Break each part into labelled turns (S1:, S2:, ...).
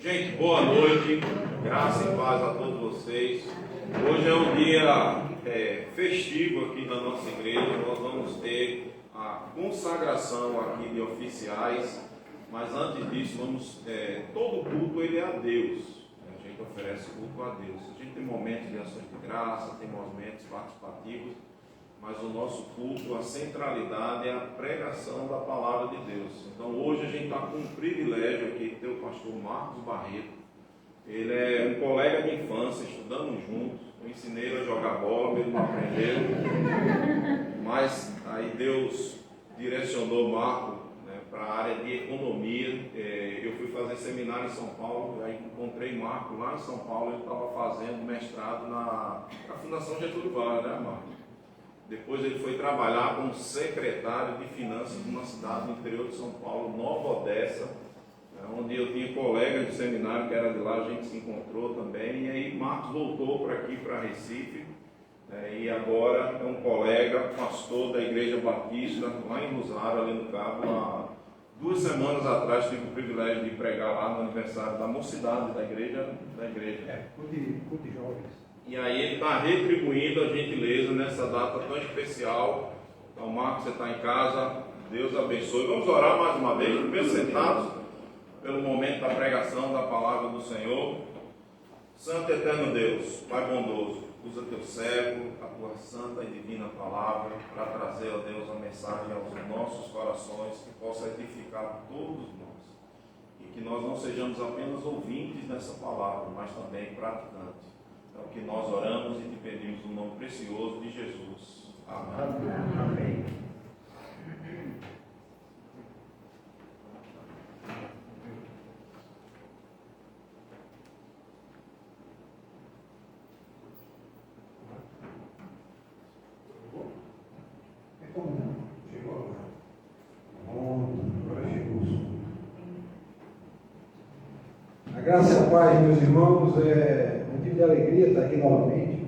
S1: Gente, boa noite, graça e paz a todos vocês. Hoje é um dia festivo aqui na nossa igreja. Nós vamos ter a consagração aqui de oficiais, mas antes disso, todo culto ele é a Deus. A gente oferece culto a Deus. A gente tem momentos de ações de graça, tem momentos participativos, mas o nosso culto, a centralidade é a pregação da palavra de Deus. Então hoje a gente está com um privilégio aqui de ter o pastor Marcos Barreto. Ele é um colega de infância, estudamos juntos. Eu ensinei ele a jogar bola, ele não aprendeu. Mas aí Deus direcionou o Marco, né, para a área de economia. Eu fui fazer seminário em São Paulo, aí encontrei Marco lá em São Paulo. Ele estava fazendo mestrado na Fundação Getúlio Vargas, né, Marco? Depois ele foi trabalhar como secretário de finanças numa cidade do interior de São Paulo, Nova Odessa, onde eu tinha colega de seminário que era de lá, a gente se encontrou também. E aí Marcos voltou para aqui, para Recife, e agora é um colega, pastor da Igreja Batista, lá em Rosário, ali no Cabo. Há 2 semanas atrás tive o privilégio de pregar lá no aniversário da mocidade da igreja.
S2: Culto de jovens.
S1: E aí ele está retribuindo a gentileza nessa data tão especial. Então, Marcos, você está em casa, Deus abençoe. Vamos orar mais uma vez, primeiro sentados, pelo momento da pregação da palavra do Senhor. Santo e eterno Deus, Pai bondoso, usa teu servo, a tua santa e divina palavra, para trazer, ó Deus, a mensagem aos nossos corações, que possa edificar todos nós. E que nós não sejamos apenas ouvintes dessa palavra, mas também praticantes. É o que nós oramos e te pedimos no nome precioso de Jesus. Amém.
S2: Amém. Chegou agora. Agora chegou o som. A graça e a paz, meus irmãos, motivo de alegria estar aqui novamente.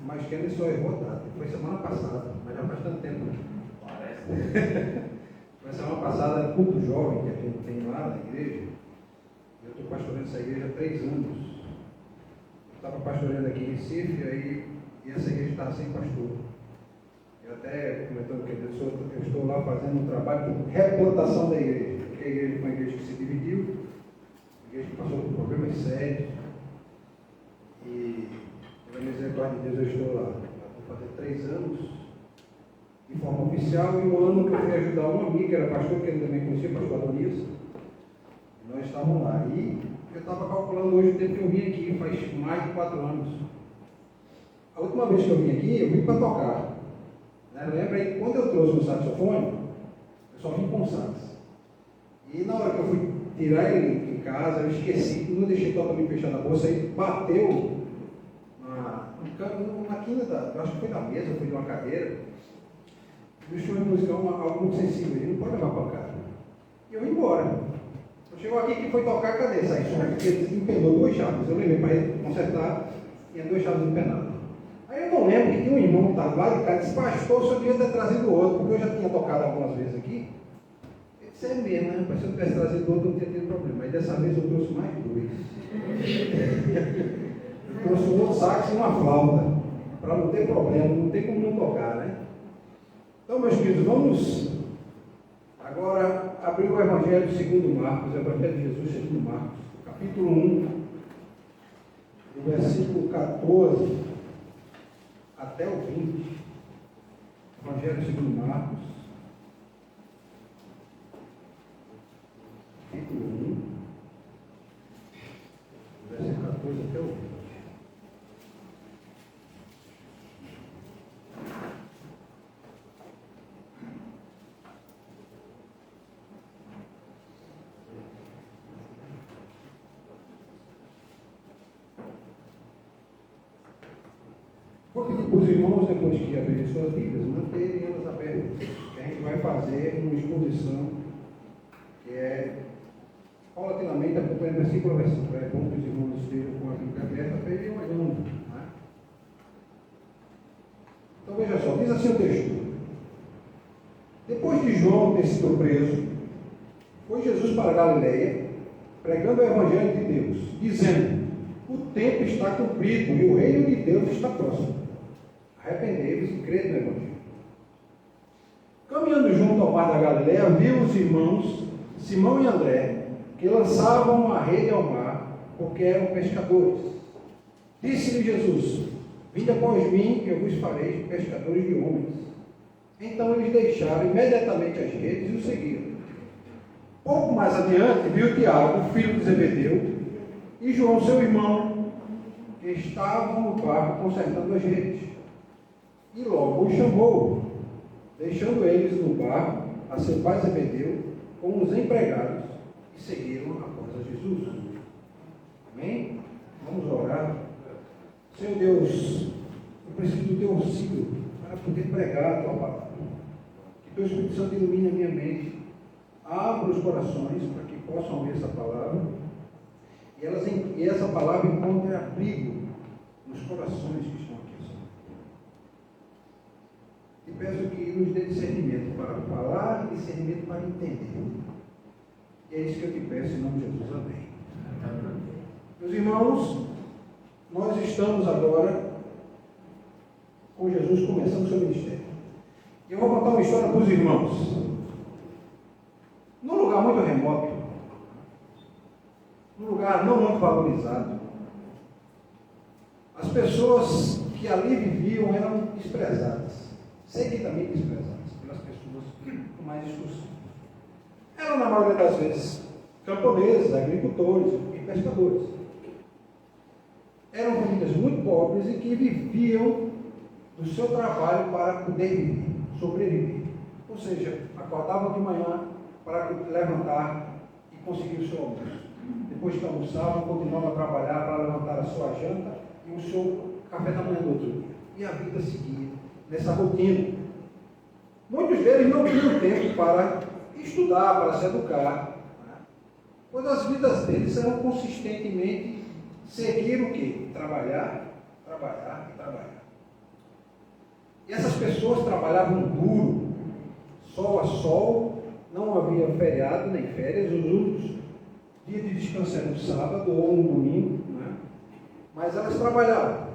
S2: Mas Kennedy só errou a data. Foi semana passada, mas já faz tanto tempo. Parece. Foi semana passada, culto jovem que a gente tem lá na igreja. Eu estou pastoreando essa igreja há 3 anos. Eu estava pastoreando aqui em Recife, e essa igreja estava sem pastor. Eu até comentando que eu estou lá fazendo um trabalho de replantação da igreja. Porque a igreja foi uma igreja que se dividiu, a igreja que passou por problemas sérios. E pela misericórdia de Deus eu estou lá. Vou fazer 3 anos de forma oficial, e um ano que eu fui ajudar um amigo que era pastor, que ele também conhecia, pastor Adonias. Nós estávamos lá. E eu estava calculando hoje o tempo que eu vim aqui, faz mais de 4 anos. A última vez que eu vim aqui, eu vim para tocar. Lembra aí, quando eu trouxe o saxofone, eu só vim com o sax. E na hora que eu fui tirar ele em casa, eu esqueci, não deixei totalmente fechado a bolsa, aí bateu na quina eu acho que foi na mesa, foi de uma cadeira. O instrumento musical é algo muito sensível, ele não pode levar pancada. E eu vim embora. Chegou aqui que foi tocar, cadê essa som? Porque ele empenou 2 chaves, eu levei para ele consertar, tinha 2 chaves empenadas. Aí eu não lembro que tinha um irmão que estava lá de cá, disse, pastor, o senhor devia ter trazido outro, porque eu já tinha tocado algumas vezes aqui. Ele disse, é mesmo, né? Mas se eu tivesse trazido outro, não tinha tido problema. Mas dessa vez eu trouxe mais 2. Eu trouxe um outro sax e uma flauta, para não ter problema, não tem como não tocar, né? Então, meus queridos, vamos agora abrir o Evangelho segundo Marcos, o Evangelho de Jesus segundo Marcos, capítulo 1, do versículo 14 até o 20. Evangelho segundo Marcos, capítulo 1, do versículo 14 até o 20. Vou pedir para os irmãos, depois que abrirem suas Bíblias, manterem elas abertas, que a gente vai fazer uma exposição que é paulatinamente, acompanhando versículo a versículo. É bom que os irmãos estejam com a Bíblia aberta para irem olhando. Né? Então veja só, diz assim o texto: depois de João ter sido preso, foi Jesus para Galileia, pregando o Evangelho de Deus, dizendo: o tempo está cumprido e o reino de Deus está próximo. Arrependei-vos e crede no Evangelho. Caminhando junto ao mar da Galileia, viu os irmãos Simão e André, que lançavam a rede ao mar, porque eram pescadores. Disse-lhe Jesus: vinde após mim, que eu vos farei pescadores de homens. Então eles deixaram imediatamente as redes e o seguiram. Pouco mais adiante, viu Tiago, filho de Zebedeu, e João, seu irmão, que estavam no barco consertando as redes. E logo o chamou, deixando eles no barco a seu pai Zebedeu com os empregados, e seguiram após a Jesus. Amém? Vamos orar. Senhor Deus, eu preciso do teu auxílio para poder pregar a tua palavra. Que teu Espírito Santo ilumine a minha mente, abra os corações para que possam ouvir essa palavra, e essa palavra encontre abrigo nos corações que estão aqui, Senhor. E peço que nos dê discernimento para falar e discernimento para entender. E é isso que eu te peço em nome de Jesus. Amém. Meus irmãos, nós estamos agora com Jesus começando o seu ministério. E eu vou contar uma história para os irmãos. Num lugar muito remoto, num lugar não muito valorizado, as pessoas que ali viviam eram desprezadas, seguidamente desprezadas pelas pessoas com mais instrução. Eram, na maioria das vezes, camponeses, agricultores e pescadores. Eram famílias muito pobres e que viviam do seu trabalho para poder viver, sobreviver. Ou seja, acordavam de manhã para levantar e conseguir o seu almoço. Depois que almoçavam, continuavam a trabalhar para levantar a sua janta e o seu café da manhã do outro dia. E a vida seguia nessa rotina. Muitos deles não tinham tempo para estudar, para se educar, pois as vidas deles eram consistentemente seguir o quê? Trabalhar, trabalhar e trabalhar. E essas pessoas trabalhavam duro, sol a sol, não havia feriado nem férias, os únicos dias de descanso eram no sábado ou no domingo, mas elas trabalhavam.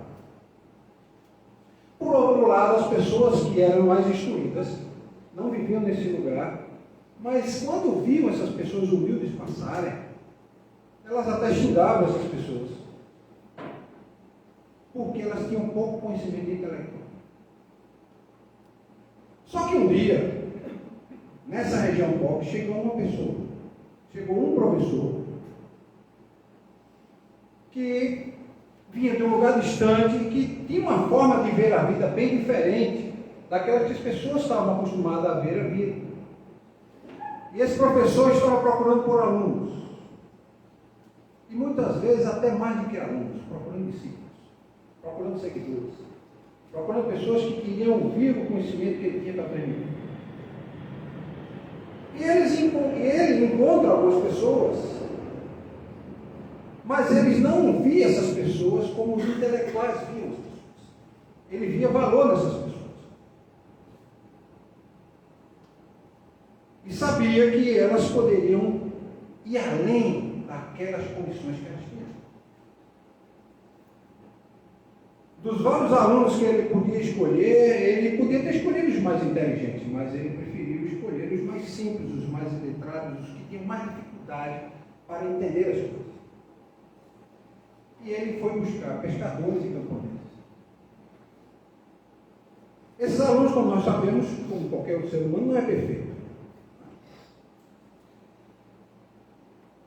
S2: Por outro lado, as pessoas que eram mais instruídas não viviam nesse lugar, mas quando viam essas pessoas humildes passarem, elas até xingavam essas pessoas, porque elas tinham pouco conhecimento intelectual. Só que um dia, nessa região pobre, chegou um professor, que vinha de um lugar distante, que tinha uma forma de ver a vida bem diferente daquela que as pessoas estavam acostumadas a ver a vida. E esse professor estava procurando por alunos, e muitas vezes até mais do que alunos, procurando discípulos, procurando seguidores, procurando pessoas que queriam ouvir o conhecimento que ele tinha para aprender. E ele encontra algumas pessoas, mas eles não viam essas pessoas como os intelectuais viam as pessoas. Ele via valor nessas pessoas. E sabia que elas poderiam ir além daquelas condições que elas tinham. Dos vários alunos que ele podia escolher, ele podia ter escolhido os mais inteligentes, mas ele preferiu escolher os mais simples, os mais iletrados, os que tinham mais dificuldade para entender as coisas. E ele foi buscar pescadores e camponeses. Esses alunos, como nós sabemos, como qualquer outro ser humano, não é perfeito.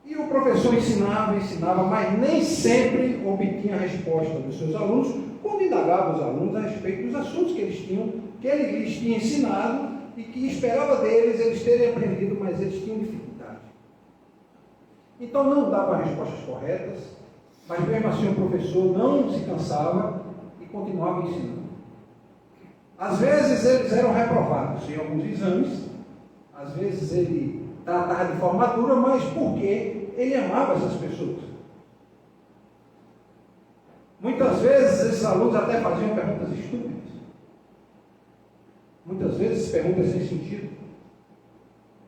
S2: E o professor ensinava, mas nem sempre obtinha a resposta dos seus alunos quando indagava os alunos a respeito dos assuntos que ele lhes tinha ensinado e que esperava deles eles terem aprendido, mas eles tinham dificuldade. Então não dava respostas corretas, mas mesmo assim o professor não se cansava e continuava ensinando. Às vezes eles eram reprovados em alguns exames, às vezes ele tratava de formatura, mas porque ele amava essas pessoas. Muitas vezes esses alunos até faziam perguntas estúpidas. Muitas vezes perguntas sem sentido.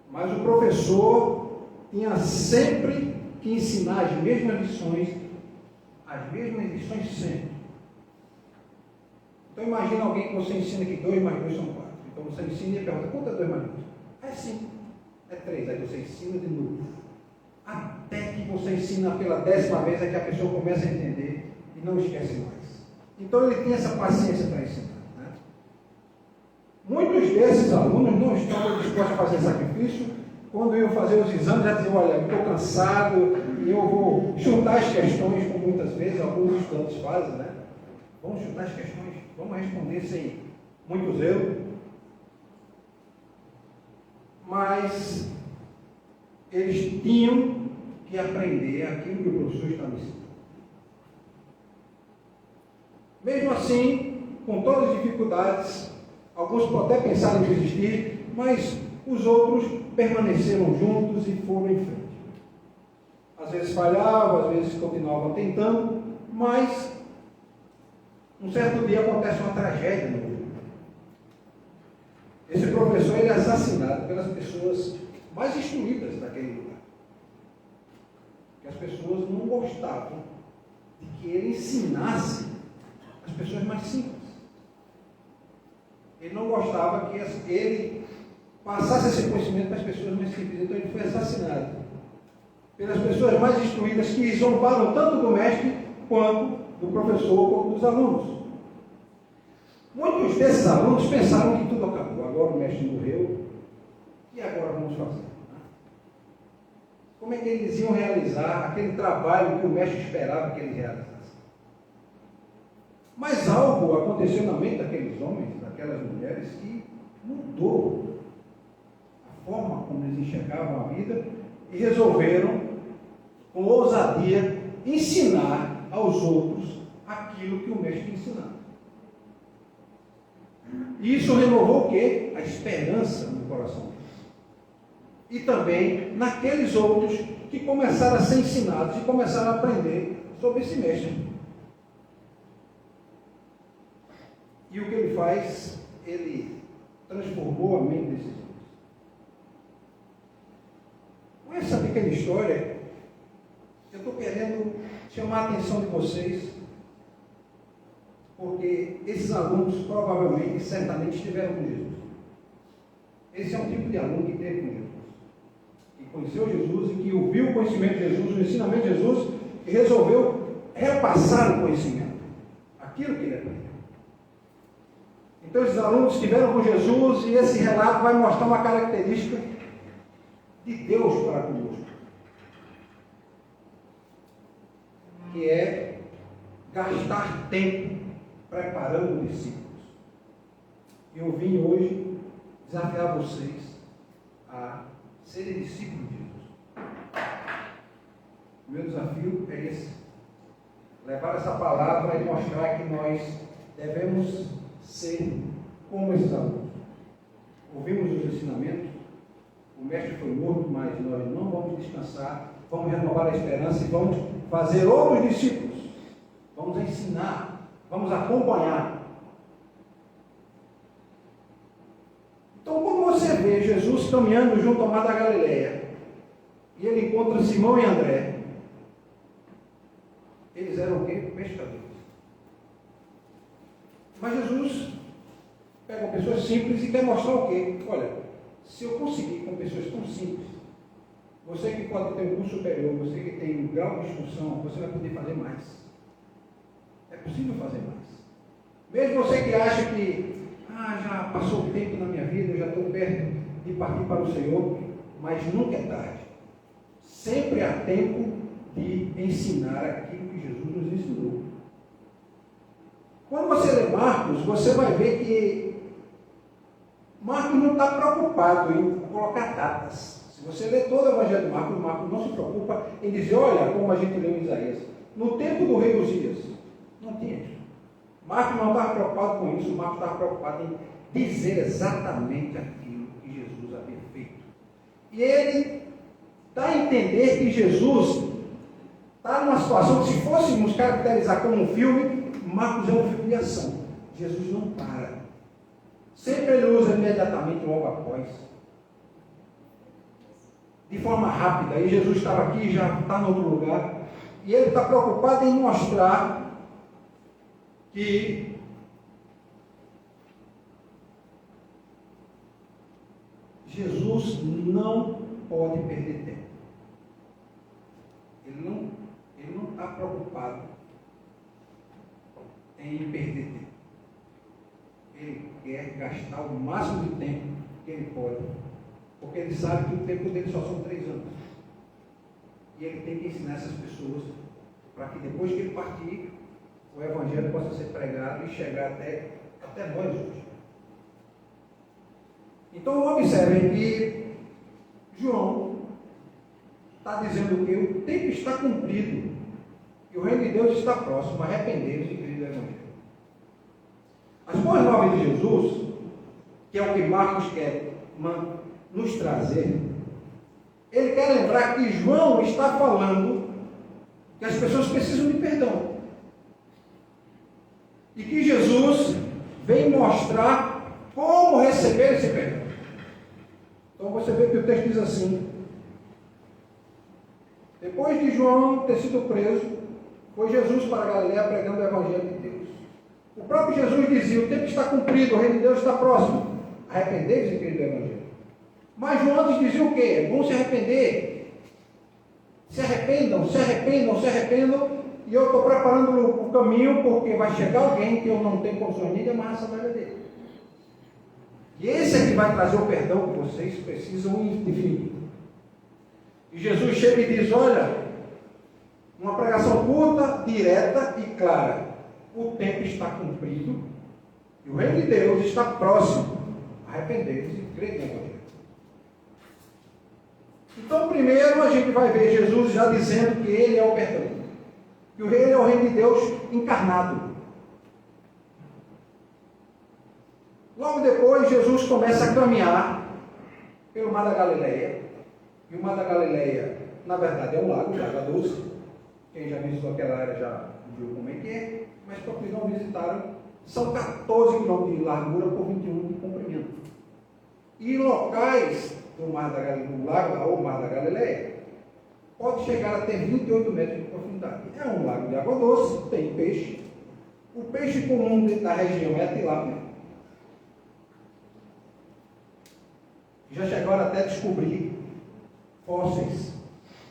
S2: Mas o professor tinha sempre que ensinar as mesmas lições sempre. Então imagina alguém que você ensina que 2 mais 2 são 4. Então você ensina e pergunta, quanto é 2 mais 2? É 5, é 3. Aí você ensina de novo. Até que você ensina pela 10ª vez, é que a pessoa começa a entender e não esquece mais. Então ele tem essa paciência para ensinar. Né? Muitos desses alunos não estão dispostos a fazer sacrifício. Quando iam fazer os exames, já diziam, olha, estou cansado e eu vou chutar as questões, como muitas vezes alguns estudantes fazem, né? Vamos chutar as questões, vamos responder sem muito zelo. Mas eles tinham que aprender aquilo que o professor estava ensinando. Mesmo assim, com todas as dificuldades, alguns podem até pensar em desistir, mas os outros permaneceram juntos e foram em frente. Às vezes falhavam, às vezes continuavam tentando, mas um certo dia acontece uma tragédia no mundo. Esse professor ele é assassinado pelas pessoas mais instruídas daquele lugar. Porque as pessoas não gostavam de que ele ensinasse as pessoas mais simples. Ele não gostava que ele passasse esse conhecimento para as pessoas mais simples. Então ele foi assassinado pelas pessoas mais instruídas que zombaram tanto do mestre quanto do professor, quanto dos alunos. Muitos desses alunos pensaram que tudo acabou. Agora o mestre morreu e agora vamos fazer. Como é que eles iam realizar aquele trabalho que o mestre esperava que eles realizassem? Mas algo aconteceu na mente daqueles homens, daquelas mulheres, que mudou a forma como eles enxergavam a vida e resolveram, com ousadia, ensinar aos outros aquilo que o mestre ensinava. E isso renovou o quê? A esperança no coração deles. E também naqueles outros que começaram a ser ensinados e começaram a aprender sobre esse mestre. E o que ele faz? Ele transformou a mente desses homens. Com essa pequena história, eu estou querendo chamar a atenção de vocês, porque esses alunos provavelmente, certamente estiveram com Jesus. Esse é um tipo de aluno que esteve com Jesus, que conheceu Jesus e que ouviu o conhecimento de Jesus, o ensinamento de Jesus, e resolveu repassar o conhecimento, aquilo que ele aprendeu. Então esses alunos estiveram com Jesus e esse relato vai mostrar uma característica de Deus para conosco, que é gastar tempo preparando discípulos. E eu vim hoje desafiar vocês a serem discípulos de Jesus. O meu desafio é esse: levar essa palavra e mostrar que nós devemos ser como esses alunos. Ouvimos os ensinamentos, o mestre foi morto, mas nós não vamos descansar, vamos renovar a esperança e vamos fazer outros discípulos, vamos ensinar, vamos acompanhar. Então, quando você vê Jesus caminhando junto ao mar da Galileia, e ele encontra Simão e André, eles eram o quê? Pescadores. Mas Jesus pega pessoas simples e quer mostrar o quê? Olha, se eu conseguir com pessoas tão simples, você que pode ter um curso superior, você que tem um grau de instrução, você vai poder fazer mais. É possível fazer mais. Mesmo você que acha que já passou o tempo na minha vida, eu já estou perto de partir para o Senhor, mas nunca é tarde. Sempre há tempo de ensinar aquilo que Jesus nos ensinou. Quando você lê Marcos, você vai ver que Marcos não está preocupado em colocar datas. Se você lê todo o Evangelho de Marcos, Marcos não se preocupa em dizer, olha, como a gente leu em Isaías, no tempo do rei Uzias, não tinha isso. Marcos não estava preocupado com isso, Marcos estava preocupado em dizer exatamente aquilo que Jesus havia feito. E ele dá a entender que Jesus está numa situação que, se fôssemos caracterizar como um filme, Marcos é um filme de ação. Jesus não para. Sempre ele usa imediatamente logo após. de forma rápida. E Jesus estava aqui, já está em outro lugar. E ele está preocupado em mostrar que Jesus não pode perder tempo. Ele não está preocupado em perder tempo. Ele quer gastar o máximo de tempo que ele pode, porque ele sabe que o tempo dele só são 3 anos. E ele tem que ensinar essas pessoas para que depois que ele partir, o Evangelho possa ser pregado e chegar até nós hoje. Então observem que João está dizendo que o tempo está cumprido, que o reino de Deus está próximo, arrependei-vos e crede no Evangelho. As boas novas de Jesus, que é o que Marcos quer nos trazer, ele quer lembrar que João está falando que as pessoas precisam de perdão. E que Jesus vem mostrar como receber esse perdão. Então você vê que o texto diz assim: depois de João ter sido preso, foi Jesus para a Galiléia pregando o Evangelho de Deus. O próprio Jesus dizia: o tempo está cumprido, o reino de Deus está próximo. Arrependei-vos e crede no Evangelho. Mas João antes dizia o quê? É bom se arrepender. Se arrependam, se arrependam, se arrependam. E eu estou preparando o caminho, porque vai chegar alguém que eu não tenho condições nem de amarrar essa velha dele. E esse é que vai trazer o perdão que vocês precisam em definitivo. E Jesus chega e diz: olha, uma pregação curta, direta e clara. O tempo está cumprido e o reino de Deus está próximo. Arrependei-vos e crede no Evangelho. Então, primeiro a gente vai ver Jesus já dizendo que ele é o perdão. Que o reino é o reino de Deus encarnado. Logo depois, Jesus começa a caminhar pelo Mar da Galileia. E o Mar da Galileia, na verdade, é um lago de água doce. Quem já visitou aquela área já viu como é que é. Mas para os que não visitaram, são 14 quilômetros de largura por 21 de comprimento. E em locais do Mar da Galileia, do lago ou Mar da Galileia, pode chegar até 28 metros de profundidade. É um lago de água doce, tem peixe. O peixe comum da região é a tilápia. Já chegaram até a descobrir fósseis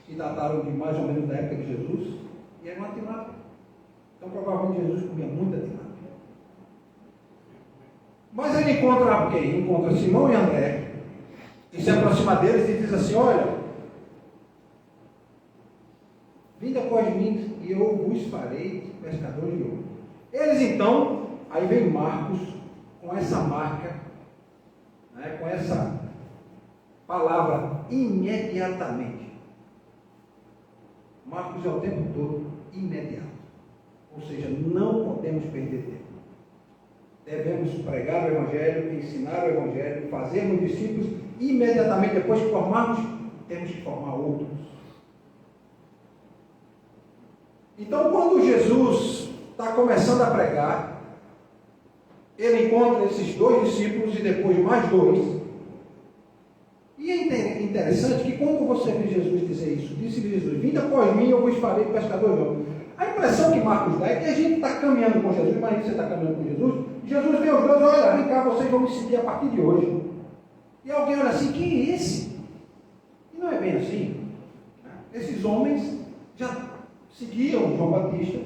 S2: que dataram de mais ou menos da época de Jesus, e era uma tilápia. Então provavelmente Jesus comia muita tilápia. Mas ele encontra quem? Encontra Simão e André, e se aproxima deles e diz assim: olha, vinde após mim e eu vos farei pescadores de homens. Eles então, aí vem Marcos com essa marca, né, com essa palavra imediatamente. Marcos é o tempo todo imediato. Ou seja, não podemos perder tempo. Devemos pregar o Evangelho, ensinar o Evangelho, fazermos discípulos e imediatamente depois que formarmos, temos que formar outros. Então, quando Jesus está começando a pregar, ele encontra esses 2 discípulos e depois mais 2. E é interessante que quando você vê Jesus dizer isso, disse Jesus: vinde após mim, eu vos farei pescadores de homens. A impressão que Marcos dá é que a gente está caminhando com Jesus, imagina você está caminhando com Jesus, Jesus vê os 2, olha, vem cá, vocês vão me seguir a partir de hoje. E alguém olha assim: quem é esse? E não é bem assim. Esses homens já seguiam João Batista,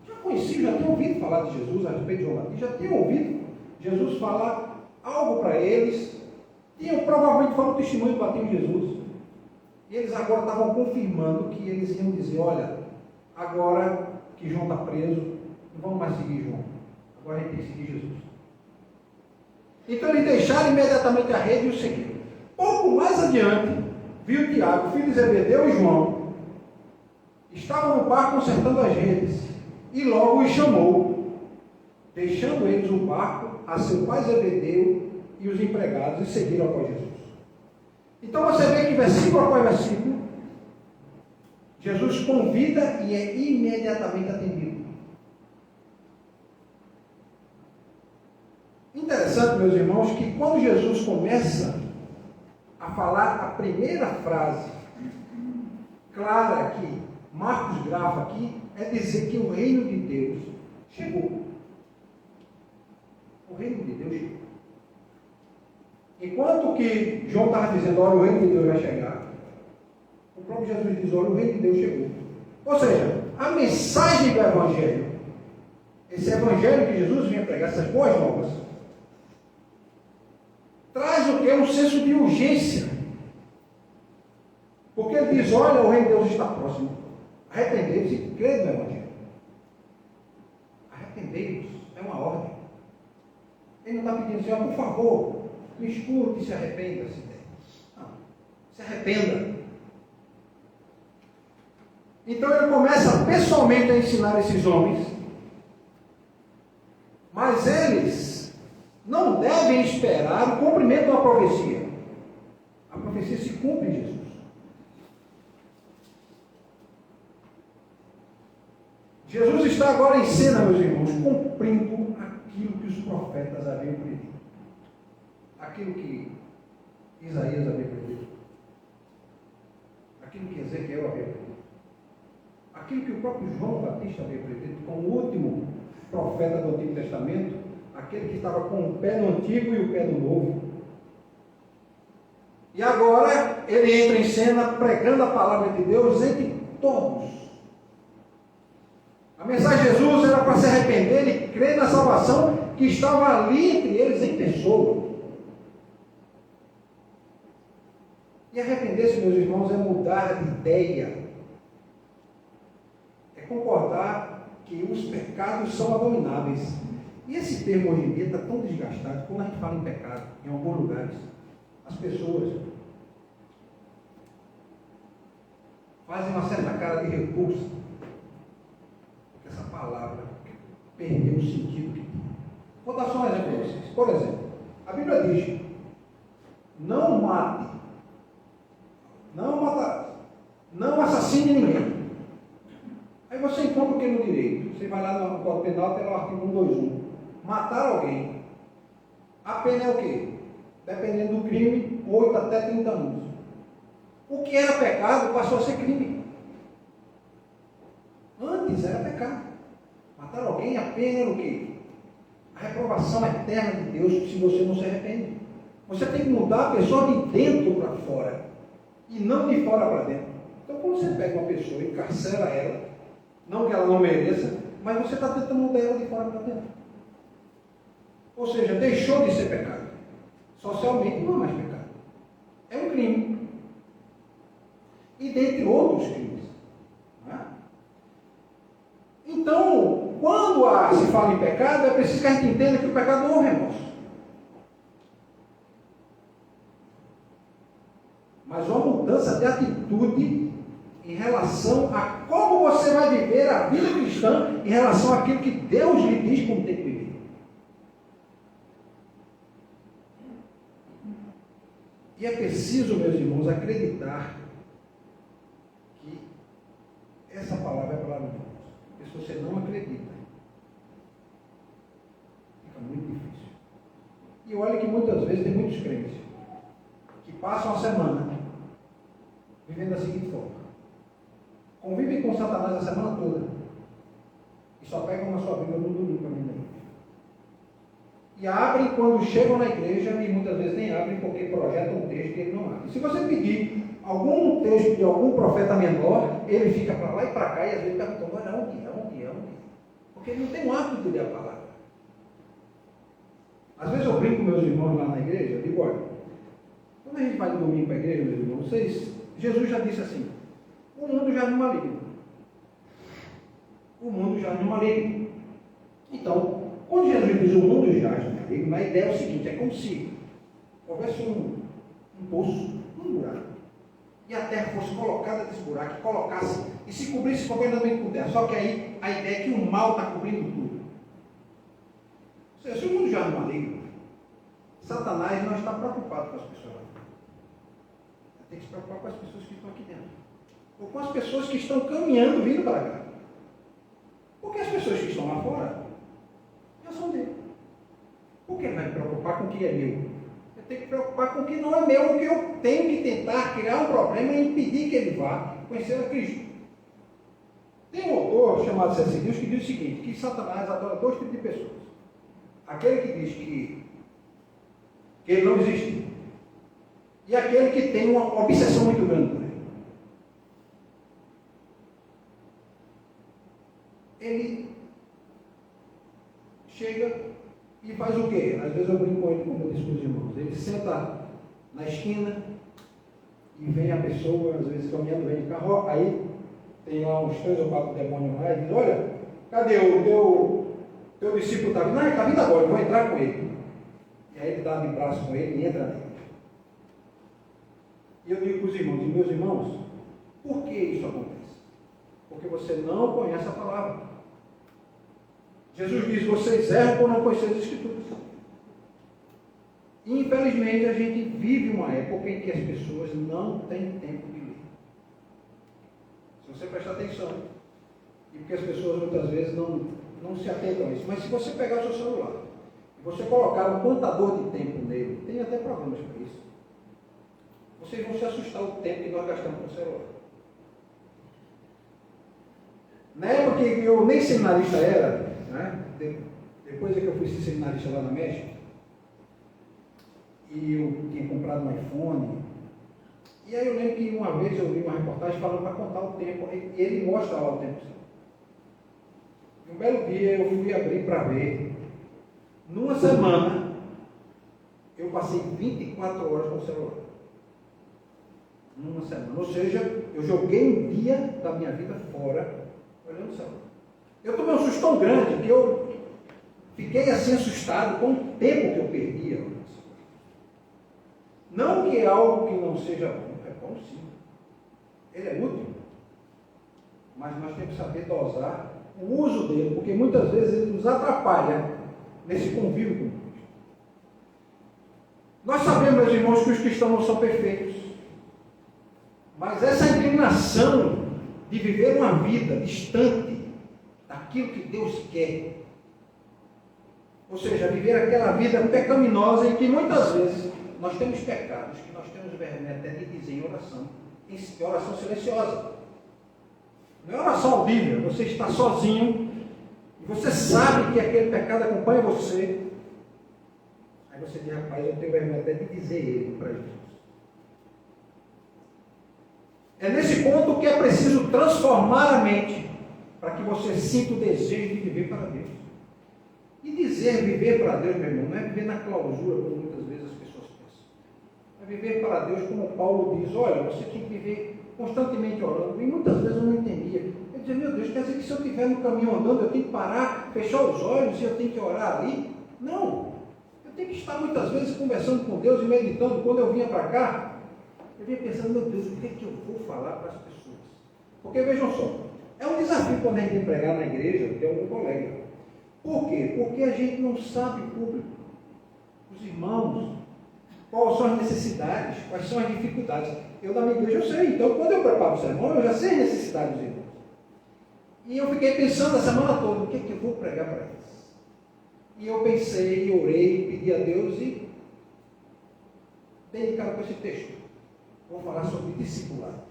S2: já conheciam, já tinham ouvido falar de Jesus a respeito de João Batista, já tinham ouvido Jesus falar algo para eles, provavelmente foram testemunho do batismo de Jesus. E eles agora estavam confirmando que eles iam dizer: olha, agora que João está preso, não vamos mais seguir João, agora a gente tem que seguir Jesus. Então eles deixaram imediatamente a rede e o seguiram. Pouco mais adiante, viu Tiago, filho de Zebedeu, e João estavam no barco consertando as redes, e logo os chamou, deixando eles o barco a seu pai Zebedeu e os empregados, e seguiram após Jesus. Então você vê que versículo após versículo, Jesus convida e é imediatamente atendido. Interessante, meus irmãos, que quando Jesus começa a falar a primeira frase clara que Marcos grava aqui é dizer que o reino de Deus chegou. O reino de Deus chegou. Enquanto que João estava dizendo, olha, o reino de Deus vai chegar, o próprio Jesus diz, olha, o reino de Deus chegou. Ou seja, a mensagem do Evangelho, esse Evangelho que Jesus vinha pregar, essas boas novas, traz o que? Um senso de urgência. Porque ele diz, olha, o reino de Deus está próximo. Arrependei-vos e crede no Evangelho. Arrependei-vos é uma ordem. Ele não está pedindo assim, por favor, me escute e se arrependa. Não, se arrependa. Então ele começa pessoalmente a ensinar esses homens, mas eles não devem esperar o cumprimento da profecia. A profecia se cumpre em Jesus. Jesus está agora em cena, meus irmãos, cumprindo aquilo que os profetas haviam predito. Aquilo que Isaías havia predito. Aquilo que Ezequiel havia predito. Aquilo que o próprio João Batista havia predito, como o último profeta do Antigo Testamento, aquele que estava com o pé no Antigo e o pé no Novo. E agora ele entra em cena pregando a palavra de Deus entre todos. A mensagem de Jesus era para se arrepender e crer na salvação que estava ali entre eles em pessoa. E arrepender-se, meus irmãos, é mudar de ideia. É concordar que os pecados são abomináveis. E esse termo hoje em dia está tão desgastado, quando a gente fala em pecado, em alguns lugares, as pessoas fazem uma certa cara de repulsa, porque essa palavra perdeu o sentido que tinha. Vou dar só um exemplo para vocês. Por exemplo, a Bíblia diz, não mate, não matarás, não assassine ninguém. Aí você encontra o que no direito? Você vai lá no Código Penal, tem lá o artigo 121. Matar alguém. A pena é o quê? Dependendo do crime, 8 até 30 anos. O que era pecado passou a ser crime. Antes era pecado. Matar alguém, a pena era o quê? A reprovação eterna de Deus se você não se arrepende. Você tem que mudar a pessoa de dentro para fora e não de fora para dentro. Então, quando você pega uma pessoa e encarcera ela, não que ela não mereça, mas você está tentando mudar ela de fora para dentro. Ou seja, deixou de ser pecado. Socialmente não é mais pecado. É um crime. E dentre outros crimes. Não é? Então, quando se fala em pecado, é preciso que a gente entenda que o pecado não é um remorso. Mas uma mudança de atitude em relação a como você vai viver a vida cristã, em relação àquilo que Deus lhe diz como tem que viver. E é preciso, meus irmãos, acreditar que essa palavra é a palavra de Deus. Porque se você não acredita, fica muito difícil. E olha que muitas vezes tem muitos crentes que passam a semana vivendo da seguinte forma. Convivem com Satanás a semana toda e só pegam na sua Bíblia no domingo para mim. E abrem quando chegam na igreja e muitas vezes nem abrem porque projetam um texto que ele não abre. Se você pedir algum texto de algum profeta menor, ele fica para lá e para cá e às vezes pergunta, olha, onde é? Porque ele não tem o hábito de ler a palavra. Às vezes eu brinco com meus irmãos lá na igreja, eu digo, olha, quando a gente vai no domingo para a igreja, meus irmãos, Jesus já disse assim, o mundo já não maligno. O mundo já não maligno. Então, quando Jesus diz o mundo já no maligno, a ideia é o seguinte, é como se houvesse um poço, um buraco, e a terra fosse colocada nesse buraco, colocasse e se cobrisse completamente com terra. Só que aí a ideia é que o mal está cobrindo tudo. Ou seja, se o mundo já não maligno, Satanás não está preocupado com as pessoas lá. Tem que se preocupar com as pessoas que estão aqui dentro. Ou com as pessoas que estão caminhando, vindo para cá. Porque as pessoas que estão lá fora já são dele. Por que ele vai me preocupar com o que é meu? Eu tenho que me preocupar com o que não é meu, o que eu tenho que tentar criar um problema e impedir que ele vá conheceram a Cristo. Tem um autor chamado C.S. Lewis que diz o seguinte, que Satanás adora dois tipos de pessoas. Aquele que diz que ele não existe, e aquele que tem uma obsessão muito grande por ele. Ele chega e faz o quê? Às vezes eu brinco com ele, como eu disse com os irmãos. Ele senta na esquina e vem a pessoa, às vezes caminhando, vem de carro, aí tem lá uns 3 ou 4 demônios lá e diz, olha, cadê o teu discípulo? Está vindo? Não, ele está vindo agora, eu vou entrar com ele. E aí ele dá de braço com ele e entra nele. E eu digo para os irmãos, meus irmãos, por que isso acontece? Porque você não conhece a palavra. Jesus diz, vocês erram por não conhecer as Escrituras. E, infelizmente, a gente vive uma época em que as pessoas não têm tempo de ler. Se você prestar atenção, e porque as pessoas muitas vezes não se atentam a isso, mas se você pegar o seu celular, e você colocar um contador de tempo nele, tem até problemas para isso, vocês vão se assustar o tempo que nós gastamos com o celular. Na época que eu nem seminarista era, né? Depois é que eu fui ser seminarista lá na México, e eu tinha comprado um iPhone, e aí eu lembro que uma vez eu vi uma reportagem falando para contar o tempo, e ele mostra lá o tempo. Um belo dia eu fui abrir para ver, numa semana, eu passei 24 horas com o celular. Numa semana. Ou seja, eu joguei um dia da minha vida fora, olhando o celular. Eu tomei um susto tão grande que eu fiquei assim assustado com o tempo que eu perdia. Não que é algo que não seja bom, é bom sim. Ele é útil. Mas nós temos que saber dosar o uso dele, porque muitas vezes ele nos atrapalha nesse convívio com Cristo. Nós sabemos, meus irmãos, que os cristãos não são perfeitos. Mas essa inclinação de viver uma vida distante daquilo que Deus quer, ou seja, viver aquela vida pecaminosa em que muitas vezes nós temos pecados que nós temos vergonha até de dizer em oração silenciosa. Não é oração audível, você está sozinho e você sabe que aquele pecado acompanha você. Aí você diz, rapaz, eu tenho vergonha até de dizer ele para Jesus. É nesse ponto que é preciso transformar a mente para que você sinta o desejo de viver para Deus. E dizer viver para Deus, meu irmão, não é viver na clausura, como muitas vezes as pessoas pensam. É viver para Deus, como Paulo diz, olha, você tem que viver constantemente orando. E muitas vezes eu não entendia. Eu dizia, meu Deus, quer dizer que se eu estiver no caminho andando, eu tenho que parar, fechar os olhos e eu tenho que orar ali? Não. Eu tenho que estar muitas vezes conversando com Deus e meditando. Quando eu vinha para cá, eu vinha pensando, meu Deus, o que é que eu vou falar para as pessoas? Porque vejam só, é um desafio quando a gente pregar na igreja, ter algum colega. Por quê? Porque a gente não sabe o público, os irmãos, quais são as necessidades, quais são as dificuldades. Eu da minha igreja eu sei, então quando eu preparo o sermão, eu já sei as necessidades dos irmãos. E eu fiquei pensando a semana toda, o que é que eu vou pregar para eles? E eu pensei, orei, pedi a Deus e dei de cara com esse texto. Vou falar sobre discipulado.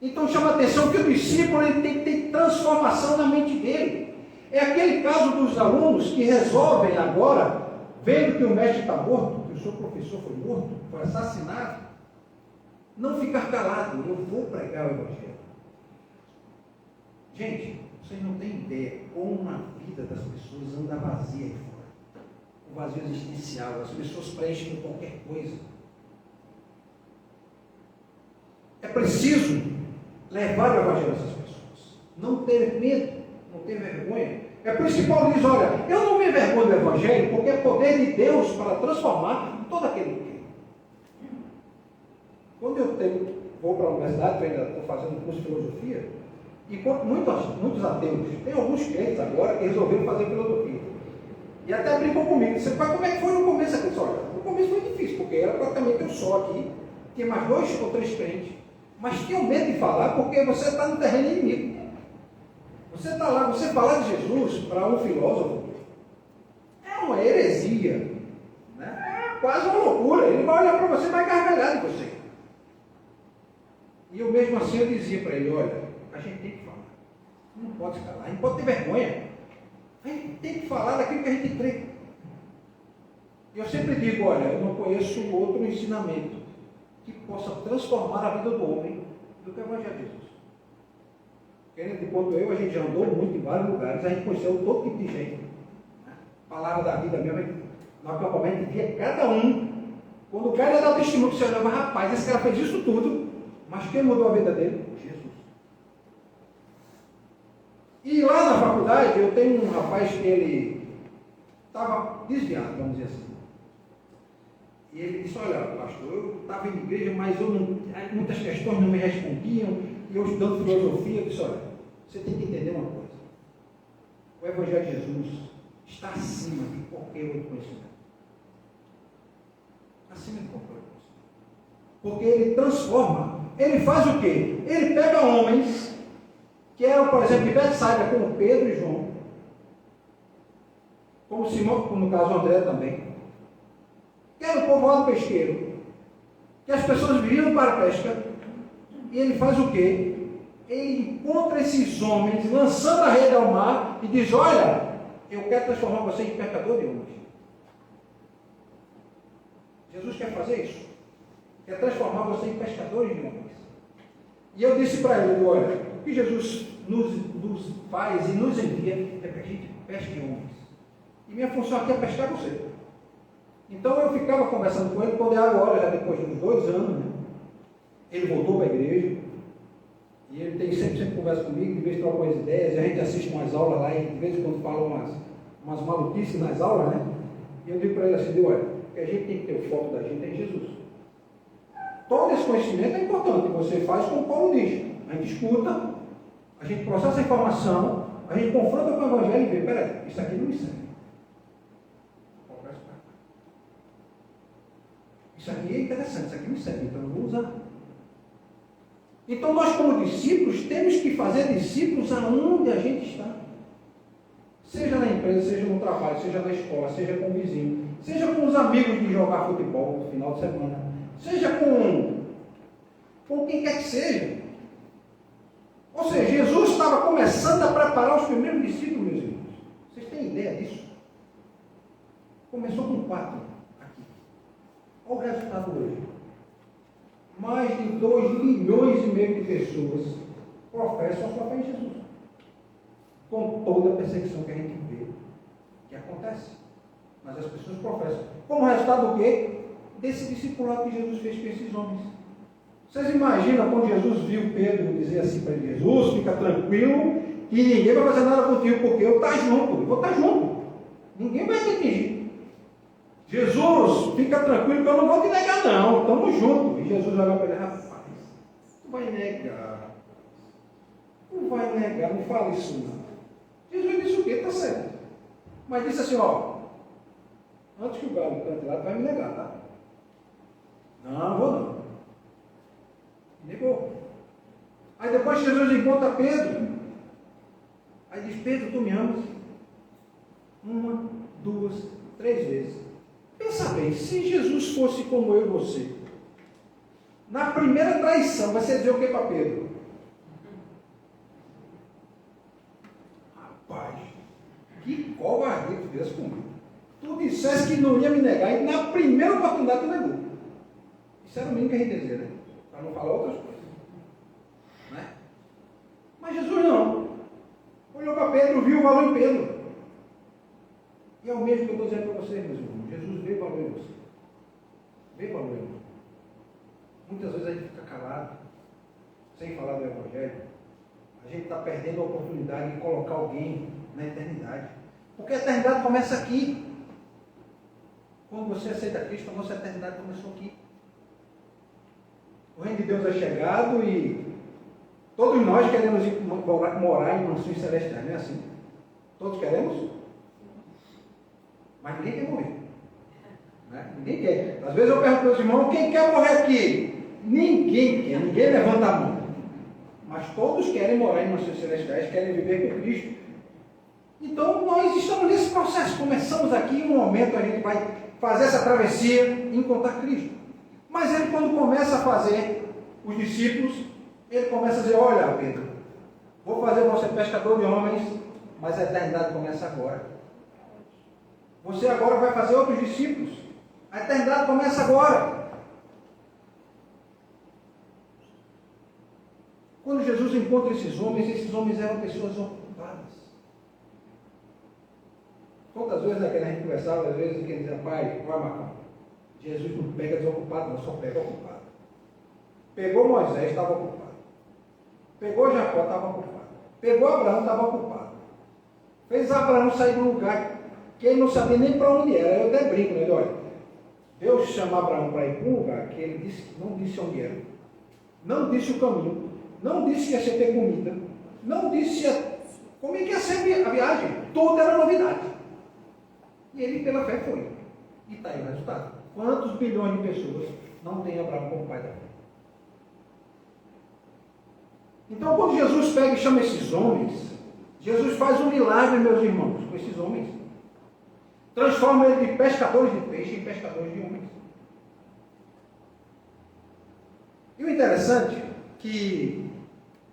S2: Então chama a atenção que o discípulo ele tem que ter transformação na mente dele. É aquele caso dos alunos que resolvem agora, vendo que o mestre está morto, que o seu professor foi morto, foi assassinado, não ficar calado, eu vou pregar o Evangelho. Gente, vocês não têm ideia como a vida das pessoas anda vazia aí fora. O vazio existencial, as pessoas preenchem com qualquer coisa. É preciso levar o Evangelho a essas pessoas. Não ter medo, não ter vergonha. É por isso que Paulo diz, olha, eu não me envergonho do Evangelho, porque é poder de Deus para transformar todo aquele que quer. Quando eu vou para a universidade, eu ainda estou fazendo curso de filosofia, e muitos ateus, tem alguns crentes agora que resolveram fazer filosofia. E até brincou comigo, disse, pai, como é que foi no começo? Eu disse, olha, no começo foi difícil, porque era praticamente eu só aqui, tinha mais 2 ou 3 crentes. Mas tinham medo de falar porque você está no terreno inimigo. Você está lá, você falar de Jesus para um filósofo é uma heresia, né? É quase uma loucura. Ele vai olhar para você e vai gargalhar de você. E eu mesmo assim eu dizia para ele, olha, a gente tem que falar. Não pode se calar, a gente pode ter vergonha. A gente tem que falar daquilo que a gente crê. Eu sempre digo, olha, eu não conheço outro ensinamento que possa transformar a vida do homem do que o Evangelho de Jesus. Querendo, enquanto a gente já andou muito em vários lugares, a gente conheceu todo tipo de gente. Né? Palavra da vida mesmo, no acampamento via cada um. Quando o cara ia dar o testemunho, você olhava, rapaz, esse cara fez isso tudo, mas quem mudou a vida dele? Jesus. E lá na faculdade, eu tenho um rapaz que ele estava desviado, vamos dizer assim. E ele disse, olha, pastor, eu estava em igreja, mas muitas questões não me respondiam, e eu estudando filosofia, eu disse, olha, você tem que entender uma coisa. O Evangelho de Jesus está acima de qualquer outro conhecimento. Acima de qualquer outro conhecimento. Porque ele transforma. Ele faz o quê? Ele pega homens que eram, por exemplo, de Betsaida, como Pedro e João, como Simão, como no caso André também, que era o povoado pesqueiro, que as pessoas viviam para a pesca, e ele faz o quê? Ele encontra esses homens lançando a rede ao mar e diz, olha, eu quero transformar você em pescador de homens. Jesus quer fazer isso, quer transformar você em pescador de homens. E eu disse para ele, olha, o que Jesus nos faz e nos envia é para que a gente pesque homens. E minha função aqui é pescar você. Então eu ficava conversando com ele, quando é agora, já depois de uns 2 anos, né? Ele voltou para a igreja, e ele tem sempre conversa comigo, de vez em quando umas ideias, e a gente assiste umas aulas lá, e de vez em quando fala umas maluquices nas aulas, né? E eu digo para ele assim, olha, que a gente tem que ter o foco da gente é em Jesus. Todo esse conhecimento é importante, você faz como Paulo diz, a gente escuta, a gente processa a informação, a gente confronta com o Evangelho e vê, peraí, isso aqui não me serve. Isso aqui é interessante, isso aqui me serve, então eu vou usar. Então nós como discípulos temos que fazer discípulos aonde a gente está. Seja na empresa, seja no trabalho, seja na escola, seja com o vizinho, seja com os amigos de jogar futebol no final de semana, seja com quem quer que seja. Ou seja, Jesus estava começando a preparar os primeiros discípulos, meus irmãos. Vocês têm ideia disso? Começou com 4 aqui. Olha o resultado hoje. Mais de 2,5 milhões de pessoas professam a sua fé em Jesus. Com toda a perseguição que a gente vê que acontece. Mas as pessoas professam. Como resultado do quê? Desse discipulado que Jesus fez com esses homens. Vocês imaginam quando Jesus viu Pedro dizer assim para ele, Jesus, fica tranquilo, que ninguém vai fazer nada contigo, porque eu estou junto, eu vou estar junto. Ninguém vai te atingir. Jesus, fica tranquilo que eu não vou te negar não, estamos juntos. E Jesus olhou para ele, rapaz, tu vai negar. Não vai negar, não fala isso não. Jesus disse o quê? Está certo. Mas disse assim, ó, antes que o galo cante lá, tu vai me negar, tá? Não, vou não. Negou. Aí depois Jesus encontra Pedro. Aí diz, Pedro, tu me amas? 1, 2, 3 vezes. Pensa bem, se Jesus fosse como eu e você, na primeira traição, você dizer o que para Pedro? Rapaz, que covardia tu fez comigo. Tu disseste que não ia me negar e na primeira oportunidade tu negou. Isso era o mínimo que a gente dizia, né? Para não falar outras coisas. Né? Mas Jesus não. Olhou para Pedro, viu o valor em Pedro. E é o mesmo que eu estou dizendo para vocês, meus irmãos. Jesus vê valor em você. Vê valor em você. Muitas vezes a gente fica calado, sem falar do Evangelho. A gente está perdendo a oportunidade de colocar alguém na eternidade. Porque a eternidade começa aqui. Quando você aceita Cristo, a nossa eternidade começou aqui. O reino de Deus é chegado e todos nós queremos ir morar em mansões celestiais, não é assim? Todos queremos? Mas ninguém quer morrer. Né? Ninguém quer. Às vezes eu pergunto para os irmãos, quem quer morrer aqui? Ninguém quer, ninguém levanta a mão. Mas todos querem morar em mansões celestiais, querem viver com Cristo. Então nós estamos nesse processo. Começamos aqui, em um momento a gente vai fazer essa travessia e encontrar Cristo. Mas ele, quando começa a fazer os discípulos, Ele começa a dizer, olha Pedro, vou fazer você pescador de homens, mas a eternidade começa agora. Você agora vai fazer outros discípulos. A eternidade começa agora. Quando Jesus encontra esses homens eram pessoas ocupadas. Quantas vezes a gente conversava, às vezes, quem dizia, pai, Marcão, Jesus não pega desocupado, não, só pega ocupado. Pegou Moisés, estava ocupado. Pegou Jacó, estava ocupado. Pegou Abraão, estava ocupado. Fez Abraão sair de um lugar que ele não sabia nem para onde era. Eu até brinco, né? Olha, Deus chama Abraão para ir para um lugar que ele não disse onde era, não disse o caminho, não disse que ia ser ter comida, não disse como é que ia ser a viagem. Tudo era novidade. E ele, pela fé, foi. E está aí o resultado. Quantos bilhões de pessoas não tem Abraão como pai da fé? Então, quando Jesus pega e chama esses homens, Jesus faz um milagre, meus irmãos, com esses homens. Transforma eles de pescadores de peixe em pescadores de homens. E o interessante é que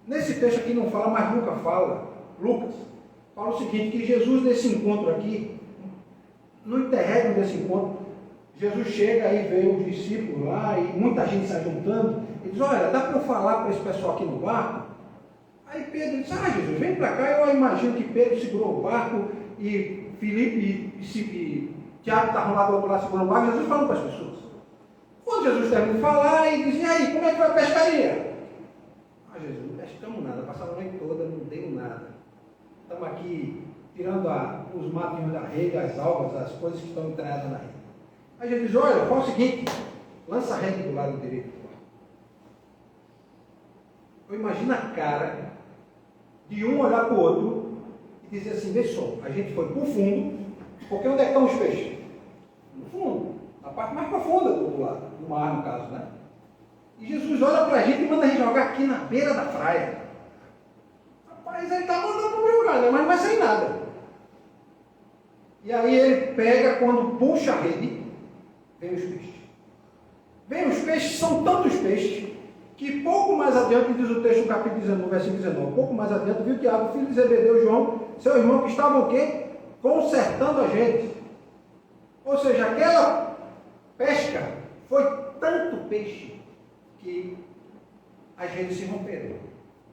S2: nesse texto aqui não fala, mas Lucas fala o seguinte, que Jesus nesse encontro aqui, no interregno desse encontro, Jesus chega e vê os discípulos lá e muita gente se juntando e diz, olha, dá para eu falar para esse pessoal aqui no barco? Aí Pedro diz, Jesus, vem para cá. Eu imagino que Pedro segurou o barco e Filipe e Tiago estavam lá do outro lado segurando o barco. Jesus falando para as pessoas. Quando Jesus termina de falar, ele diz, e aí, como é que vai a pescaria? Jesus, não pescamos nada, passamos a noite toda, não deu nada. Estamos aqui tirando os matinhos da rede, as algas, as coisas que estão entradas na rede. Aí Jesus diz, olha, faz o seguinte, lança a rede do lado direito do barco. Eu imagino a cara de um olhar para o outro e dizer assim, vê só, a gente foi para o fundo, porque onde é que estão os peixes? No fundo, na parte mais profunda do lado, do mar no caso, né? E Jesus olha para a gente e manda a gente jogar aqui na beira da praia. Rapaz, ele está mandando para jogar, né? Mas não vai sair nada. E aí ele pega, quando puxa a rede, vem os peixes. Vem os peixes, são tantos peixes, que pouco mais adiante, diz o texto, no capítulo 19, versículo 19, pouco mais adiante, viu Tiago, filho de Zebedeu e João, seu irmão, que estavam o quê? Consertando a gente. Ou seja, aquela pesca foi tanto peixe que as redes se romperam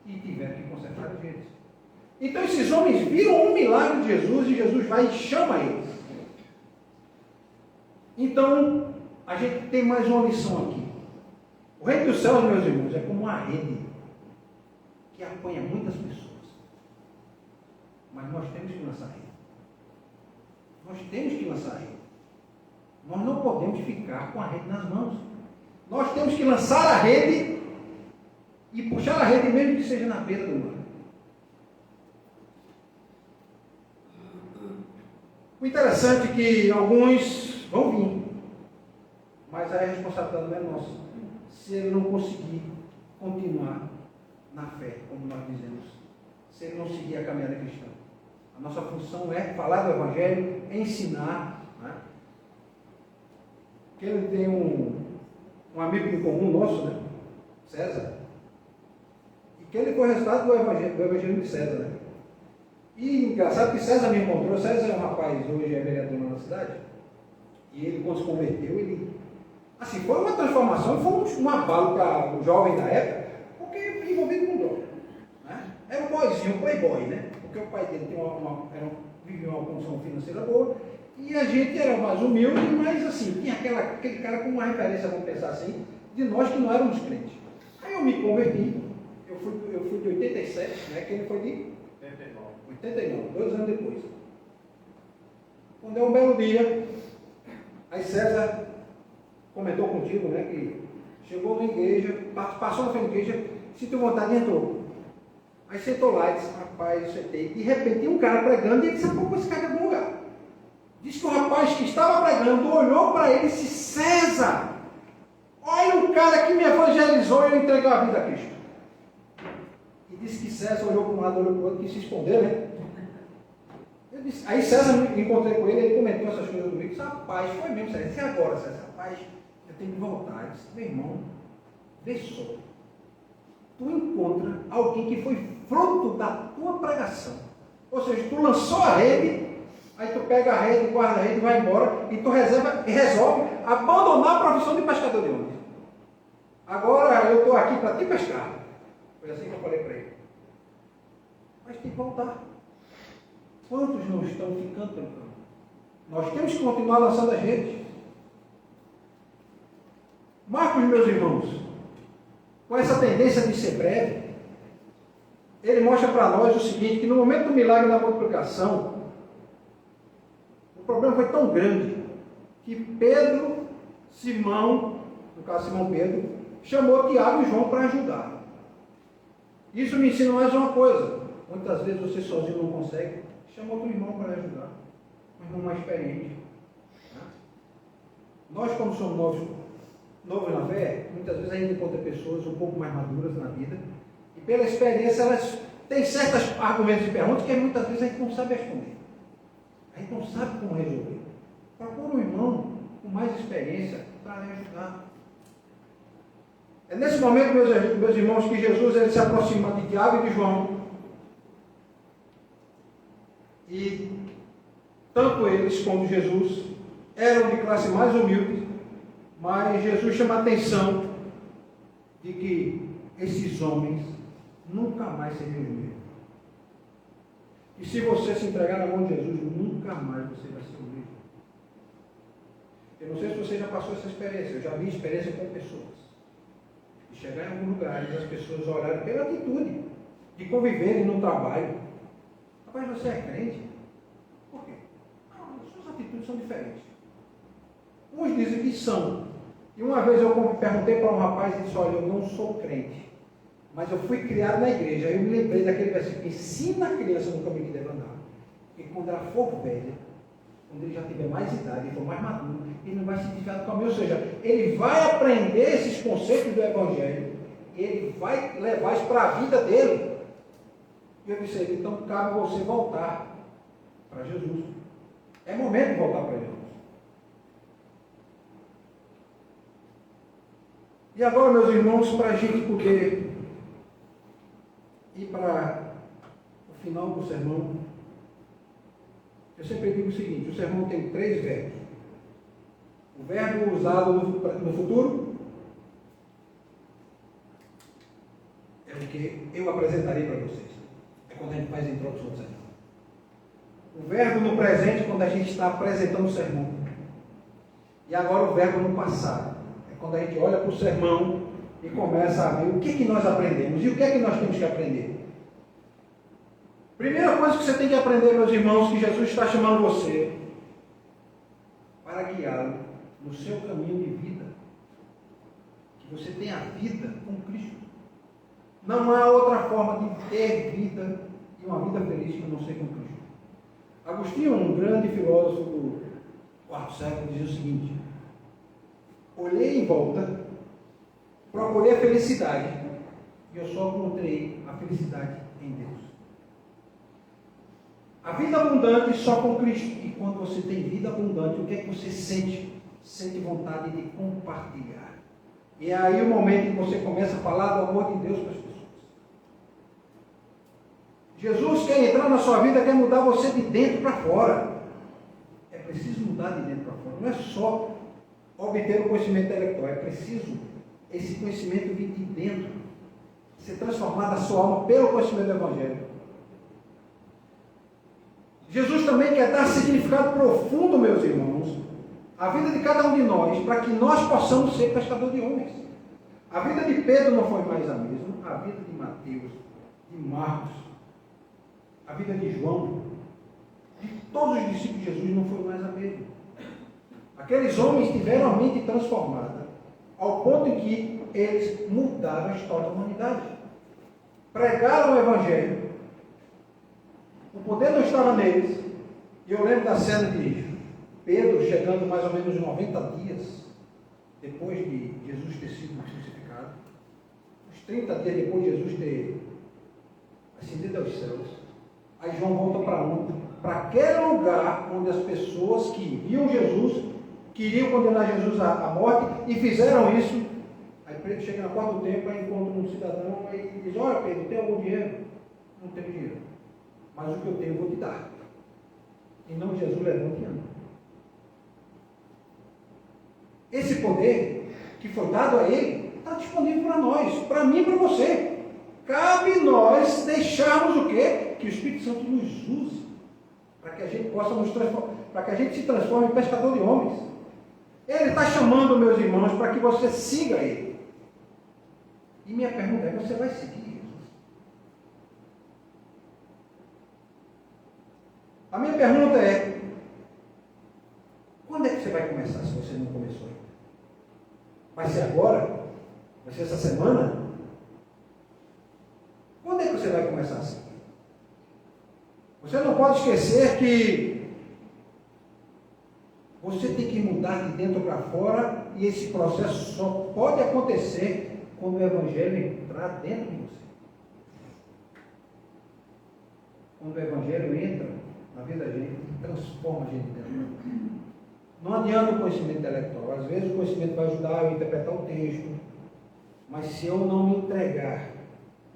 S2: e tiveram que consertar as redes. Então esses homens viram um milagre de Jesus e Jesus vai e chama eles. Então, a gente tem mais uma lição aqui. O reino dos céus, meus irmãos, é como uma rede que apanha muitas pessoas. Mas nós temos que lançar a rede. Nós temos que lançar a rede. Nós não podemos ficar com a rede nas mãos. Nós temos que lançar a rede e puxar a rede mesmo que seja na beira do mar. O interessante é que alguns vão vir, mas a responsabilidade não é nossa. Se ele não conseguir continuar na fé, como nós dizemos, se ele não seguir a caminhada cristã. A nossa função é falar do Evangelho, ensinar. Né? Porque ele tem um amigo em comum nosso, né? César, e que ele foi resultado do Evangelho de César. Né? E engraçado que César me encontrou. César é um rapaz, hoje é vereador na cidade, e ele, quando se converteu, ele, assim, foi uma transformação, foi um abalo para o jovem da época, porque envolvido com droga. Né? Era um boyzinho, um playboy, né? Porque o pai dele vivia uma condição financeira boa, e a gente era mais humilde, mas assim, tinha aquele cara com uma referência, vamos pensar assim, de nós que não éramos crentes. Aí eu me converti, eu fui de 87, né? Que ele foi de 89, 2 anos depois. Quando é um belo dia, aí César comentou contigo, né, que chegou na igreja, passou na frente da igreja, sentiu vontade e entrou. Aí sentou lá e disse, rapaz, eu sentei. De repente, um cara pregando e ele disse, pô, esse cara é de algum lugar. Diz que o rapaz que estava pregando olhou para ele e disse, César, olha o cara que me evangelizou e eu entreguei a vida a Cristo. E disse que César olhou para um lado, olhou para o outro, quis se esconder, né? Eu disse, aí César, me encontrei com ele comentou essas coisas comigo. Disse, rapaz, foi mesmo, César. Disse, agora, César, rapaz, eu tenho que voltar. Eu disse, meu irmão, vê só. tu encontra alguém que foi fruto da tua pregação. Ou seja, tu lançou a rede, aí tu pega a rede, guarda a rede, vai embora, e tu resolve abandonar a profissão de pescador de homens. Agora eu estou aqui para te pescar. Foi assim que eu falei para ele. Mas tem que voltar. Quantos não estão ficando pelo caminho? Nós temos que continuar lançando as redes. Marcos, meus irmãos, com essa tendência de ser breve, ele mostra para nós o seguinte, que no momento do milagre da multiplicação, o problema foi tão grande, que Pedro, Simão, no caso Simão Pedro, chamou Tiago e João para ajudar. Isso me ensina mais uma coisa. Muitas vezes você sozinho não consegue, chama outro irmão para ajudar. Um irmão mais experiente. Nós, como somos novos na fé, muitas vezes a gente encontra pessoas um pouco mais maduras na vida, e pela experiência elas têm certos argumentos e perguntas que muitas vezes a gente não sabe responder. A gente não sabe como resolver. Procura um irmão com mais experiência para ajudar. É nesse momento, meus irmãos, que Jesus ele se aproxima de Tiago e de João. E tanto eles como Jesus eram de classe mais humilde, mas Jesus chama a atenção de que esses homens nunca mais seriam os mesmos. E se você se entregar na mão de Jesus, nunca mais você vai ser o mesmo. Eu não sei se você já passou essa experiência, eu já vi experiência com pessoas. E chegar em algum lugar e as pessoas olharem pela atitude de conviverem no trabalho. Rapaz, você é crente? Por quê? Não, as suas atitudes são diferentes. Uns dizem que são. E uma vez eu perguntei para um rapaz e disse, olha, eu não sou crente, mas eu fui criado na igreja. Aí eu me lembrei daquele versículo, ensina a criança no caminho que deve andar. E quando ela for velha, quando ele já tiver mais idade e for mais maduro, ele não vai se desviar do caminho. Ou seja, ele vai aprender esses conceitos do Evangelho, ele vai levar isso para a vida dele. E eu disse, então cabe você voltar para Jesus. É momento de voltar para Jesus. E agora, meus irmãos, para a gente poder ir para o final do sermão, eu sempre digo o seguinte, o sermão tem 3 verbos. O verbo usado no futuro é o que eu apresentarei para vocês. É quando a gente faz a introdução do sermão. O verbo no presente, quando a gente está apresentando o sermão. E agora o verbo no passado. É quando a gente olha para o sermão e começa a ver o que nós aprendemos e o que é que nós temos que aprender. Primeira coisa que você tem que aprender, meus irmãos, que Jesus está chamando você para guiá-lo no seu caminho de vida. Que você tenha vida com Cristo. Não há outra forma de ter vida e uma vida feliz que não ser com Cristo. Agostinho, um grande filósofo do quarto século, dizia o seguinte: olhei em volta, procurei a felicidade e eu só encontrei a felicidade em Deus. A vida abundante só com Cristo. E quando você tem vida abundante, o que é que você sente? Sente vontade de compartilhar. E é aí o momento em que você começa a falar do amor de Deus para as pessoas. Jesus quer entrar na sua vida, quer mudar você de dentro para fora. É preciso mudar de dentro para fora. Não é só obter o conhecimento intelectual, é preciso esse conhecimento vir de dentro, ser transformado a sua alma pelo conhecimento do Evangelho. Jesus também quer dar significado profundo, meus irmãos, à vida de cada um de nós, para que nós possamos ser pescadores de homens. A vida de Pedro não foi mais a mesma, a vida de Mateus, de Marcos, a vida de João, de todos os discípulos de Jesus não foi mais a mesma. Aqueles homens tiveram a mente transformada, ao ponto em que eles mudaram a história da humanidade. Pregaram o Evangelho. O poder não estava neles. E eu lembro da cena de Pedro chegando mais ou menos 90 dias depois de Jesus ter sido crucificado. Uns 30 dias depois de Jesus ter ascendido aos céus. Aí João volta para onde? Para aquele lugar onde as pessoas que viam Jesus queriam condenar Jesus à morte e fizeram isso. Aí Pedro chega na porta do templo, aí encontra um cidadão e diz: olha, Pedro, tem algum dinheiro? Não tenho dinheiro, mas o que eu tenho eu vou te dar. Em nome de Jesus, levante e anda. Esse poder que foi dado a ele está disponível para nós, para mim e para você. Cabe nós deixarmos o quê? Que o Espírito Santo nos use para que a gente possa nos transformar, para que a gente se transforme em pescador de homens. Ele está chamando, meus irmãos, para que você siga ele. E minha pergunta é: você vai seguir Jesus? A minha pergunta é: quando é que você vai começar, se você não começou ainda? Vai ser agora? Vai ser essa semana? Quando é que você vai começar a seguir? Você não pode esquecer que você tem que mudar de dentro para fora, e esse processo só pode acontecer quando o Evangelho entrar dentro de você. Quando o Evangelho entra na vida da gente, transforma a gente dentro. Não adianta o conhecimento intelectual. Às vezes o conhecimento vai ajudar a interpretar o texto, mas se eu não me entregar,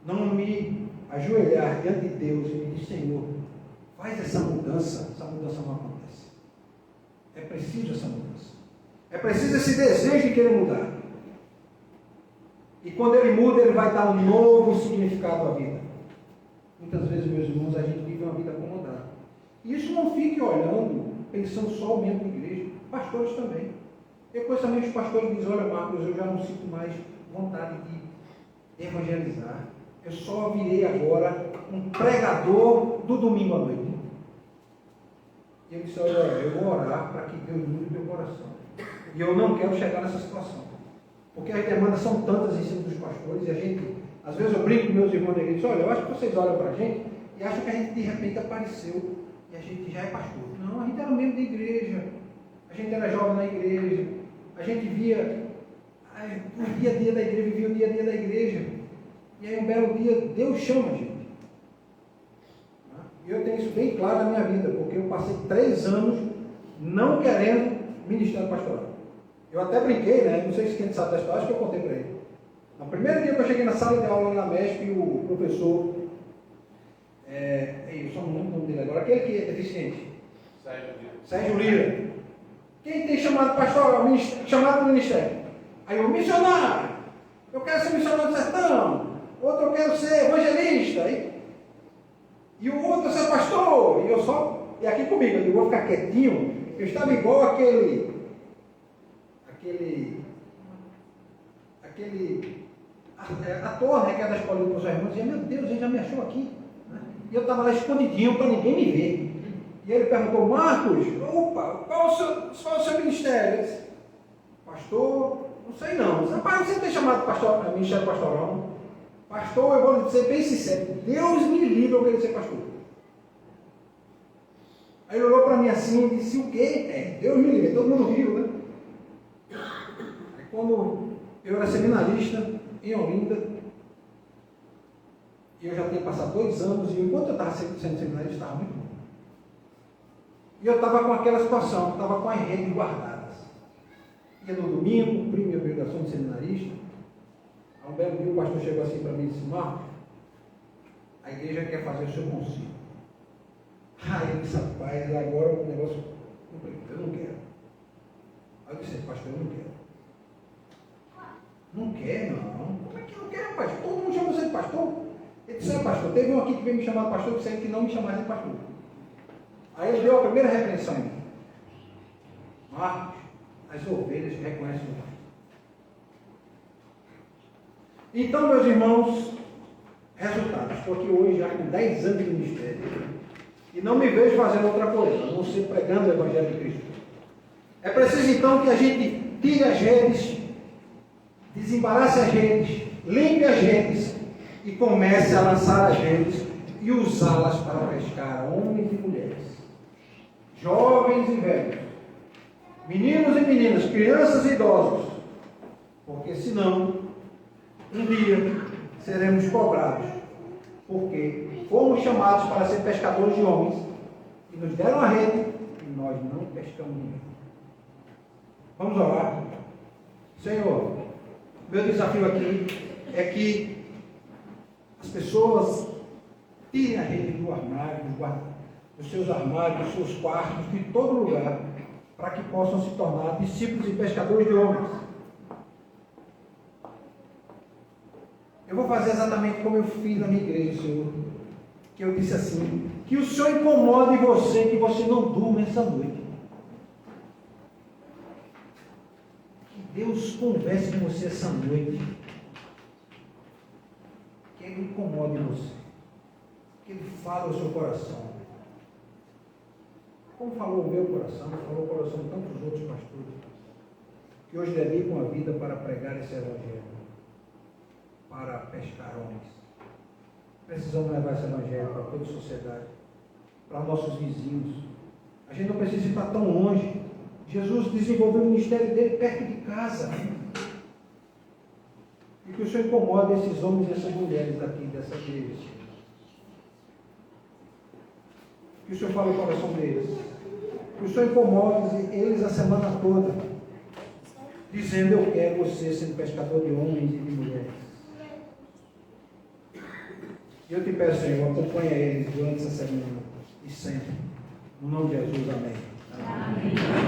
S2: não me ajoelhar diante de Deus e me dizer: Senhor, faz essa mudança não acontece. É preciso essa mudança. É preciso esse desejo de querer mudar. E quando ele muda, ele vai dar um novo significado à vida. Muitas vezes, meus irmãos, a gente vive uma vida acomodada. E isso não fique olhando, pensando só o membro de igreja. Pastores também. Depois também os pastores dizem: olha, Marcos, eu já não sinto mais vontade de evangelizar. Eu só virei agora um pregador do domingo à noite. E eu disse: olha, eu vou orar para que Deus mude o teu coração. E eu não quero chegar nessa situação. Porque as demandas são tantas em cima dos pastores, e a gente, às vezes eu brinco com meus irmãos da igreja e digo: olha, eu acho que vocês olham para a gente e acham que a gente de repente apareceu e a gente já é pastor. Não, a gente era membro da igreja, a gente era jovem na igreja, a gente via o dia a dia da igreja, vivia o dia a dia da igreja. E aí um belo dia Deus chama a gente. E eu tenho isso bem claro na minha vida, porque eu passei 3 anos não querendo ministério pastoral. Eu até brinquei, né? Não sei se quem sabe da história, acho que eu contei para ele. No primeiro dia que eu cheguei na sala de aula na MESP, o professor, eu só não lembro o nome dele agora, aquele que é deficiente, Sérgio Lira. Quem tem chamado pastoral, chamado para o ministério? Aí eu: missionário, eu quero ser missionário do sertão, outro eu quero ser evangelista, e o outro ser pastor, e aqui comigo, eu vou ficar quietinho. Eu estava igual aquele ator, né, que é da escola dos irmãos, dizia: meu Deus, ele já me achou aqui. E eu estava lá escondidinho para ninguém me ver. E ele perguntou: Marcos, opa, qual o seu ministério? Eu disse: pastor, não sei não. Eu disse: rapaz, você tem chamado pastor, ministério pastoral? Não? Pastor, eu vou lhe dizer bem sincero, Deus me livre eu querer ser pastor. Aí ele olhou para mim assim e disse: o quê? Deus me livre, todo mundo riu, né? Aí quando eu era seminarista em Olinda, e eu já tinha passado 2 anos, e enquanto eu estava sendo seminarista, estava muito bom. E eu estava com aquela situação, estava com as redes guardadas. Ia no domingo, cumpri minha obrigação de seminarista. Há um belo dia o pastor chegou assim para mim e disse: Marcos, a igreja quer fazer o seu concílio. Aí eu disse: rapaz, agora o negócio complicou, eu não quero. Aí eu disse: pastor, eu não quero. Não quer, não. Como é que não quer, rapaz? Todo mundo chama você de pastor. Ele disse: pastor, teve um aqui que veio me chamar de pastor, eu disse que não me chamasse de pastor. Aí ele deu a primeira repreensão em mim: Marcos, as ovelhas reconhecem o pastor. Então, meus irmãos, resultados. Estou aqui hoje já com 10 anos de ministério e não me vejo fazendo outra coisa, a não ser pregando o Evangelho de Cristo. É preciso então que a gente tire as redes, desembarace as redes, limpe as redes e comece a lançar as redes e usá-las para pescar homens e mulheres, jovens e velhos, meninos e meninas, crianças e idosos, porque senão um dia seremos cobrados, porque fomos chamados para ser pescadores de homens e nos deram a rede e nós não pescamos ninguém. Vamos orar. Senhor, Meu desafio aqui é que as pessoas tirem a rede do armário, dos seus armários, dos seus quartos, de todo lugar, para que possam se tornar discípulos e pescadores de homens. Eu vou fazer exatamente como eu fiz na minha igreja, Senhor. Que eu disse assim, que o Senhor incomode você, que você não durma essa noite. Que Deus converse com você essa noite. Que Ele incomode você. Que Ele fale ao seu coração. Como falou o meu coração, falou o coração de tantos outros pastores, que hoje dedicam a vida para pregar esse evangelho, para pescar homens. Precisamos levar esse evangelho para toda a sociedade, para nossos vizinhos. A gente não precisa estar tão longe. Jesus desenvolveu o ministério dele perto de casa. E que o Senhor incomode esses homens e essas mulheres aqui dessa igreja. Que o Senhor fale o coração deles. Que o Senhor incomode eles a semana toda, dizendo: eu quero você sendo pescador de homens e de mulheres. E eu te peço, Senhor, acompanha eles durante essa semana e sempre. No nome de Jesus, amém.
S3: Amém.